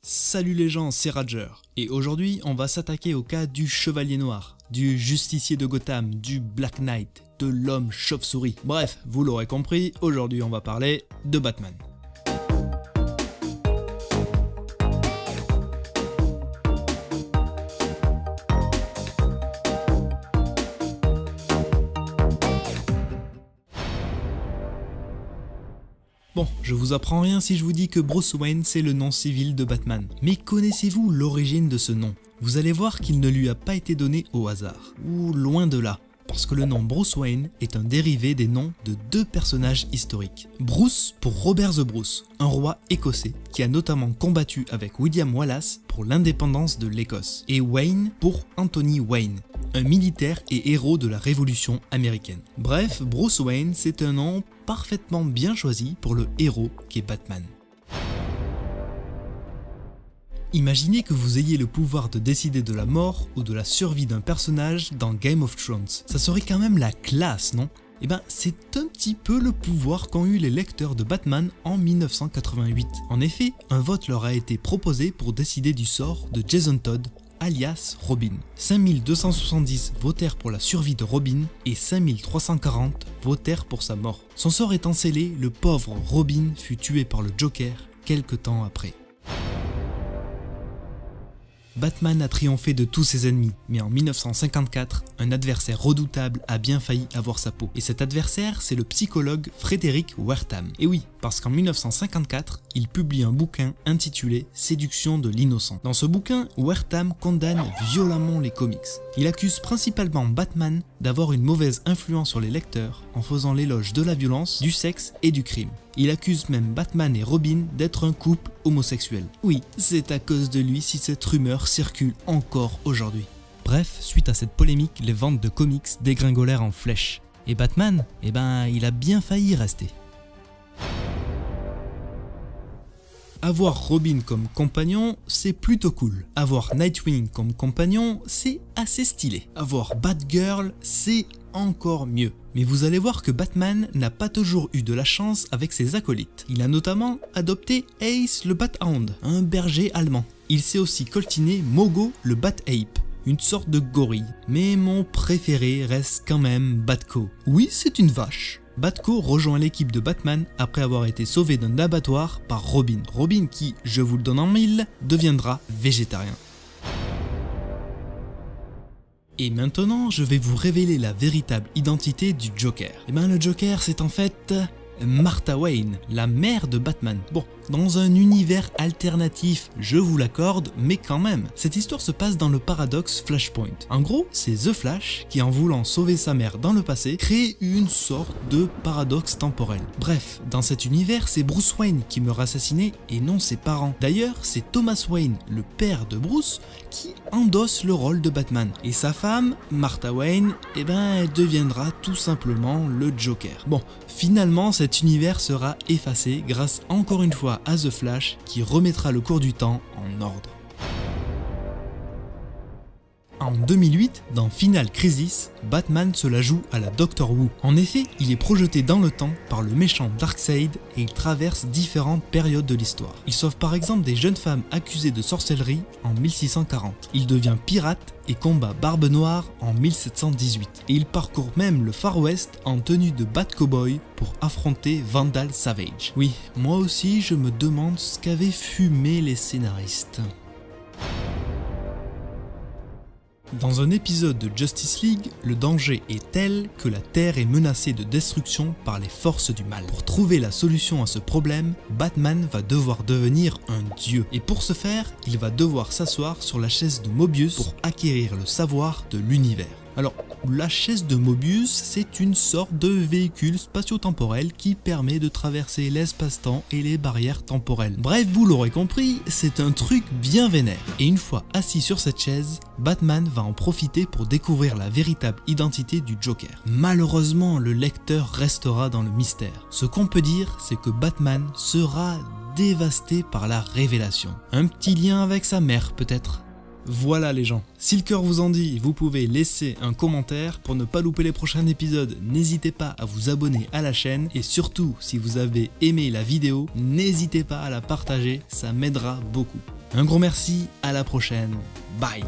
Salut les gens, c'est Roger, et aujourd'hui on va s'attaquer au cas du Chevalier Noir, du Justicier de Gotham, du Black Knight, de l'Homme Chauve-souris. Bref, vous l'aurez compris, aujourd'hui on va parler de Batman. Bon, je vous apprends rien si je vous dis que Bruce Wayne c'est le nom civil de Batman. Mais connaissez-vous l'origine de ce nom? Vous allez voir qu'il ne lui a pas été donné au hasard, ou loin de là. Parce que le nom Bruce Wayne est un dérivé des noms de deux personnages historiques. Bruce pour Robert the Bruce, un roi écossais qui a notamment combattu avec William Wallace pour l'indépendance de l'Écosse. Et Wayne pour Anthony Wayne, un militaire et héros de la Révolution américaine. Bref, Bruce Wayne c'est un nom parfaitement bien choisi pour le héros qu'est Batman. Imaginez que vous ayez le pouvoir de décider de la mort ou de la survie d'un personnage dans Game of Thrones. Ça serait quand même la classe, non? Eh ben, c'est un petit peu le pouvoir qu'ont eu les lecteurs de Batman en 1988. En effet, un vote leur a été proposé pour décider du sort de Jason Todd, alias Robin. 5270 votèrent pour la survie de Robin et 5340 votèrent pour sa mort. Son sort étant scellé, le pauvre Robin fut tué par le Joker quelque temps après. Batman a triomphé de tous ses ennemis, mais en 1954, un adversaire redoutable a bien failli avoir sa peau. Et cet adversaire, c'est le psychologue Frederick Wertham. Et oui, parce qu'en 1954, il publie un bouquin intitulé « Séduction de l'innocent ». Dans ce bouquin, Wertham condamne violemment les comics. Il accuse principalement Batman d'avoir une mauvaise influence sur les lecteurs en faisant l'éloge de la violence, du sexe et du crime. Il accuse même Batman et Robin d'être un couple homosexuel. Oui, c'est à cause de lui si cette rumeur circule encore aujourd'hui. Bref, suite à cette polémique, les ventes de comics dégringolèrent en flèche. Et Batman, eh ben, il a bien failli y rester. Avoir Robin comme compagnon, c'est plutôt cool. Avoir Nightwing comme compagnon, c'est assez stylé. Avoir Batgirl, c'est encore mieux. Mais vous allez voir que Batman n'a pas toujours eu de la chance avec ses acolytes. Il a notamment adopté Ace le Bat-Hound, un berger allemand. Il s'est aussi coltiné Mogo le Bat-Ape, une sorte de gorille. Mais mon préféré reste quand même Batco. Oui, c'est une vache. Batco rejoint l'équipe de Batman après avoir été sauvé d'un abattoir par Robin. Robin qui, je vous le donne en mille, deviendra végétarien. Et maintenant, je vais vous révéler la véritable identité du Joker. Et ben le Joker, c'est en fait Martha Wayne, la mère de Batman. Bon, dans un univers alternatif, je vous l'accorde, mais quand même. Cette histoire se passe dans le paradoxe Flashpoint. En gros, c'est The Flash qui, en voulant sauver sa mère dans le passé, crée une sorte de paradoxe temporel. Bref, dans cet univers, c'est Bruce Wayne qui meurt assassiné et non ses parents. D'ailleurs, c'est Thomas Wayne, le père de Bruce, qui endosse le rôle de Batman. Et sa femme, Martha Wayne, eh ben, elle deviendra tout simplement le Joker. Bon, finalement, cet univers sera effacé grâce encore une fois à The Flash qui remettra le cours du temps en ordre. En 2008, dans Final Crisis, Batman se la joue à la Doctor Who. En effet, il est projeté dans le temps par le méchant Darkseid et il traverse différentes périodes de l'histoire. Il sauve par exemple des jeunes femmes accusées de sorcellerie en 1640. Il devient pirate et combat Barbe Noire en 1718. Et il parcourt même le Far West en tenue de Bat-Cowboy pour affronter Vandal Savage. Oui, moi aussi je me demande ce qu'avaient fumé les scénaristes. Dans un épisode de Justice League, le danger est tel que la Terre est menacée de destruction par les forces du mal. Pour trouver la solution à ce problème, Batman va devoir devenir un dieu. Et pour ce faire, il va devoir s'asseoir sur la chaise de Mobius pour acquérir le savoir de l'univers. Alors, la chaise de Mobius, c'est une sorte de véhicule spatio-temporel qui permet de traverser l'espace-temps et les barrières temporelles. Bref, vous l'aurez compris, c'est un truc bien vénère. Et une fois assis sur cette chaise, Batman va en profiter pour découvrir la véritable identité du Joker. Malheureusement, le lecteur restera dans le mystère. Ce qu'on peut dire, c'est que Batman sera dévasté par la révélation. Un petit lien avec sa mère peut-être. Voilà les gens, si le cœur vous en dit, vous pouvez laisser un commentaire. Pour ne pas louper les prochains épisodes, n'hésitez pas à vous abonner à la chaîne. Et surtout, si vous avez aimé la vidéo, n'hésitez pas à la partager, ça m'aidera beaucoup. Un gros merci, à la prochaine, bye.